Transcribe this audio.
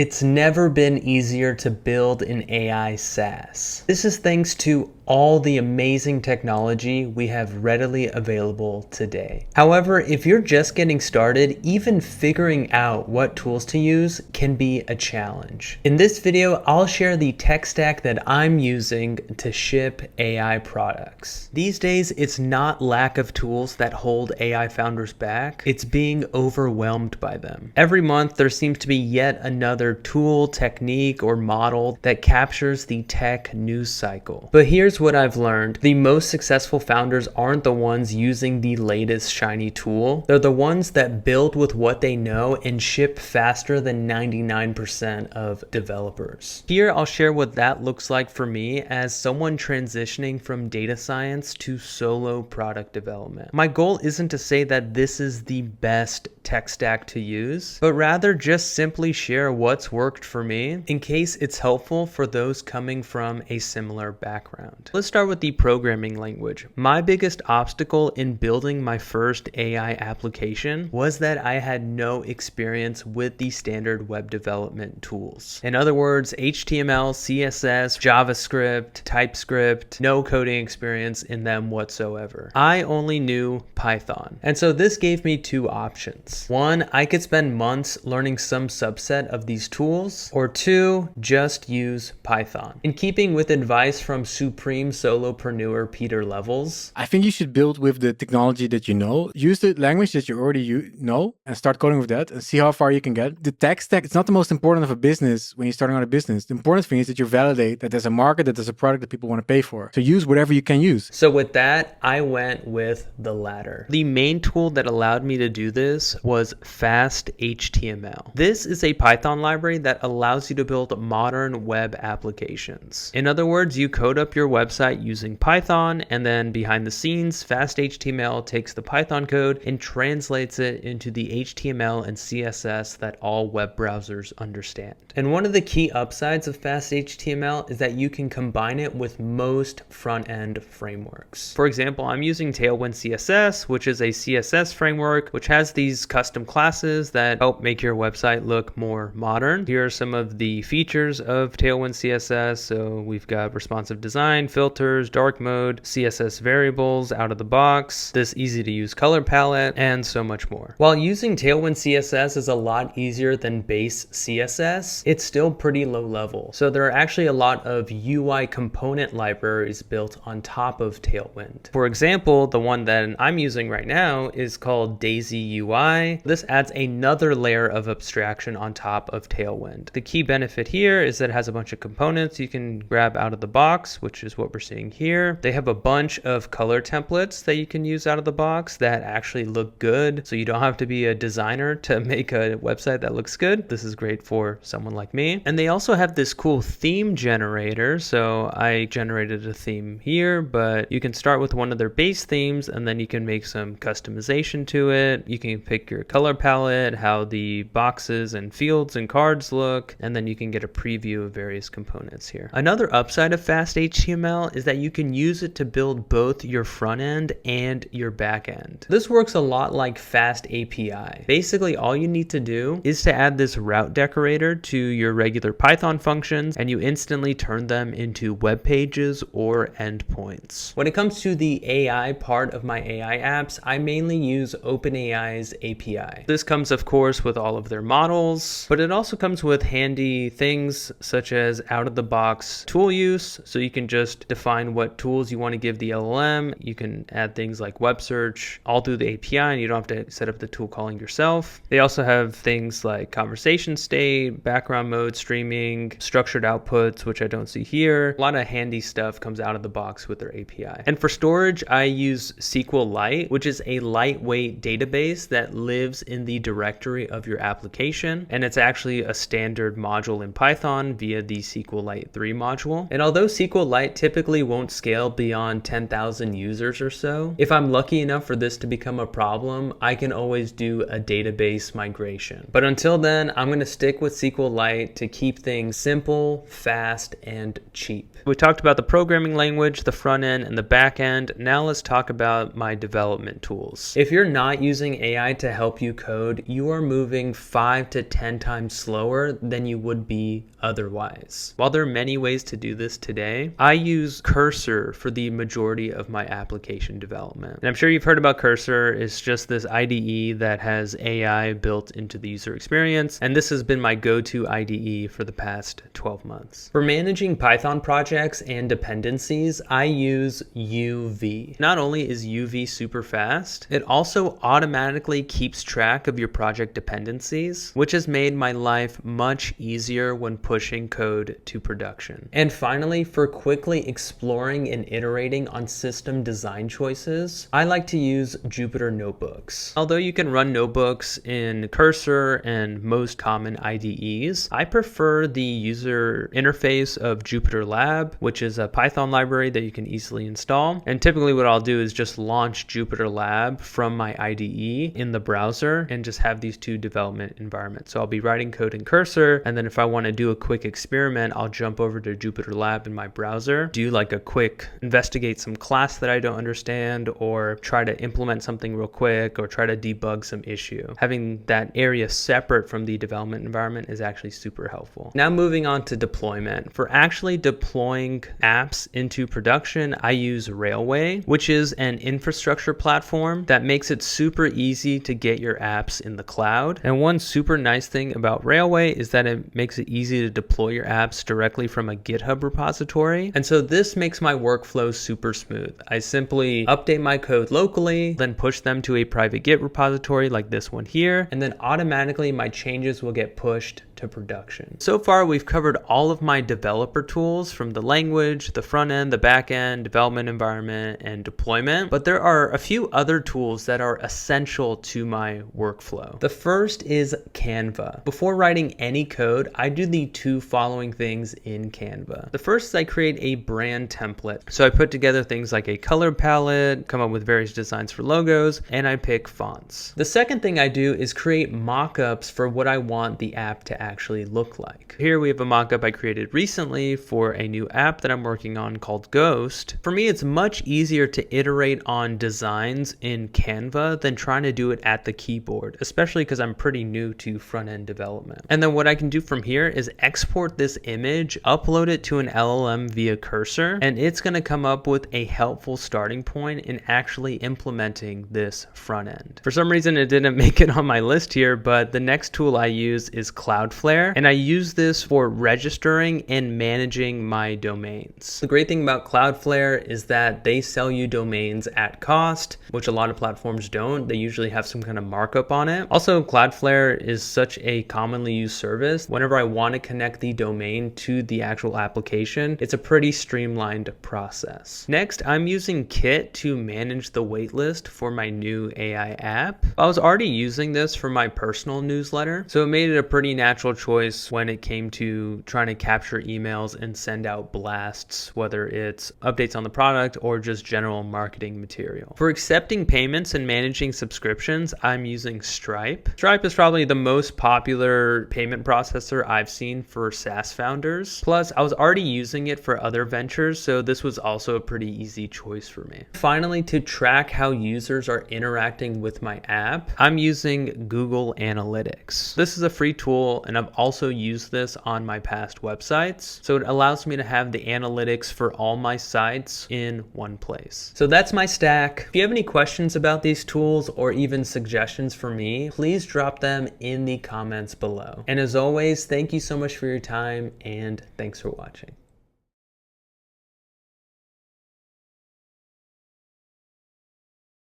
It's never been easier to build an AI SaaS. This is thanks to all the amazing technology we have readily available today. However, if you're just getting started, even figuring out what tools to use can be a challenge. In this video, I'll share the tech stack that I'm using to ship AI products. These days, it's not lack of tools that hold AI founders back, it's being overwhelmed by them. Every month, there seems to be yet another tool, technique, or model that captures the tech news cycle. But here's what I've learned. The most successful founders aren't the ones using the latest shiny tool. They're the ones that build with what they know and ship faster than 99% of developers. Here, I'll share what that looks like for me as someone transitioning from data science to solo product development. My goal isn't to say that this is the best tech stack to use, but rather just simply share what's worked for me in case it's helpful for those coming from a similar background. Let's start with the programming language. My biggest obstacle in building my first AI application was that I had no experience with the standard web development tools. In other words, HTML, CSS, JavaScript, TypeScript, no coding experience in them whatsoever. I only knew Python. And so this gave me two options. One, I could spend months learning some subset of these tools, or two, just use Python. In keeping with advice from Supreme Solopreneur Peter Levels, I think you should build with the technology that you know. Use the language that you already know and start coding with that and see how far you can get. The tech stack, it's not the most important of a business when you're starting out a business. The important thing is that you validate that there's a market, that there's a product that people want to pay for. So use whatever you can use. So with that, I went with the latter. The main tool that allowed me to do this was Fast HTML. This is a Python library that allows you to build modern web applications. In other words, you code up your website using Python, and then behind the scenes, Fast HTML takes the Python code and translates it into the HTML and CSS that all web browsers understand. And one of the key upsides of Fast HTML is that you can combine it with most front-end frameworks. For example, I'm using Tailwind CSS, which is a CSS framework, which has these custom classes that help make your website look more modern. Here are some of the features of Tailwind CSS. So we've got responsive design, filters, dark mode, CSS variables out of the box, this easy to use color palette, and so much more. While using Tailwind CSS is a lot easier than base CSS, it's still pretty low level. So there are actually a lot of UI component libraries built on top of Tailwind. For example, the one that I'm using right now is called Daisy UI. This adds another layer of abstraction on top of Tailwind. The key benefit here is that it has a bunch of components you can grab out of the box, which is what we're seeing here. They have a bunch of color templates that you can use out of the box that actually look good. So you don't have to be a designer to make a website that looks good. This is great for someone like me. And they also have this cool theme generator. So I generated a theme here, but you can start with one of their base themes and then you can make some customization to it. You can pick your color palette, how the boxes and fields and cards look, and then you can get a preview of various components here. Another upside of Fast HTML is that you can use it to build both your front end and your back end. This works a lot like Fast API. Basically, all you need to do is to add this route decorator to your regular Python functions, and you instantly turn them into web pages or endpoints. When it comes to the AI part of my AI apps, I mainly use OpenAI's API. This comes, of course, with all of their models, but it also comes with handy things such as out-of-the-box tool use. So you can just define what tools you want to give the LLM. You can add things like web search all through the API, and you don't have to set up the tool calling yourself. They also have things like conversation state, background mode, streaming, structured outputs, which I don't see here. A lot of handy stuff comes out of the box with their API. And for storage, I use SQLite, which is a lightweight database that lives in the directory of your application. And it's actually a standard module in Python via the SQLite 3 module. And although SQLite typically typically won't scale beyond 10,000 users or so. If I'm lucky enough for this to become a problem, I can always do a database migration. But until then, I'm going to stick with SQLite to keep things simple, fast, and cheap. We talked about the programming language, the front end, and the back end. Now let's talk about my development tools. If you're not using AI to help you code, you are moving 5 to 10 times slower than you would be otherwise. While there are many ways to do this today, I use Cursor for the majority of my application development. And I'm sure you've heard about Cursor. It's just this IDE that has AI built into the user experience, and this has been my go-to IDE for the past 12 months. For managing Python projects and dependencies, I use UV. Not only is UV super fast, it also automatically keeps track of your project dependencies, which has made my life much easier when pushing code to production. And finally, for quickly exploring and iterating on system design choices, I like to use Jupyter Notebooks. Although you can run notebooks in Cursor and most common IDEs, I prefer the user interface of Jupyter Lab, which is a Python library that you can easily install. And typically what I'll do is just launch Jupyter Lab from my IDE in the browser and just have these two development environments. So I'll be writing code in Cursor, and then if I want to do a quick experiment, I'll jump over to Jupyter Lab in my browser, do like a quick investigate some class that I don't understand, or try to implement something real quick, or try to debug some issue. Having that area separate from the development environment is actually super helpful. Now moving on to deployment. For actually deploying apps into production, I use Railway, which is an infrastructure platform that makes it super easy to get your apps in the cloud. And one super nice thing about Railway is that it makes it easy to deploy your apps directly from a GitHub repository. And so this makes my workflow super smooth. I simply update my code locally, then push them to a private Git repository like this one here, and then automatically my changes will get pushed to production. So far, we've covered all of my developer tools, from the language, the front end, the back end, development environment, and deployment. But there are a few other tools that are essential to my workflow. The first is Canva. Before writing any code, I do the two following things in Canva. The first is I create a brand template. So I put together things like a color palette, come up with various designs for logos, and I pick fonts. The second thing I do is create mockups for what I want the app to actually look like. Here we have a mockup I created recently for a new app that I'm working on called Ghost. For me, it's much easier to iterate on designs in Canva than trying to do it at the keyboard, especially because I'm pretty new to front-end development. And then what I can do from here is export this image, upload it to an LLM via Cursor, and it's going to come up with a helpful starting point in actually implementing this front end. For some reason, it didn't make it on my list here, but the next tool I use is Cloudflare, and I use this for registering and managing my domains. The great thing about Cloudflare is that they sell you domains at cost, which a lot of platforms don't. They usually have some kind of markup on it. Also, Cloudflare is such a commonly used service. Whenever I want to connect the domain to the actual application, it's a pretty streamlined process. Next, I'm using Kit to manage the waitlist for my new AI app. I was already using this for my personal newsletter, so it made it a pretty natural choice when it came to trying to capture emails and send out blasts, whether it's updates on the product or just general marketing material. For accepting payments and managing subscriptions, I'm using Stripe. Stripe is probably the most popular payment processor I've seen for SaaS founders. Plus, I was already using it for other ventures, so this was also a pretty easy choice for me. Finally, to track how users are interacting with my app, I'm using Google Analytics. This is a free tool, and I've also used this on my past websites. So it allows me to have the analytics for all my sites in one place. So that's my stack. If you have any questions about these tools or even suggestions for me, please drop them in the comments below. And as always, thank you so much for your time, and thanks for watching.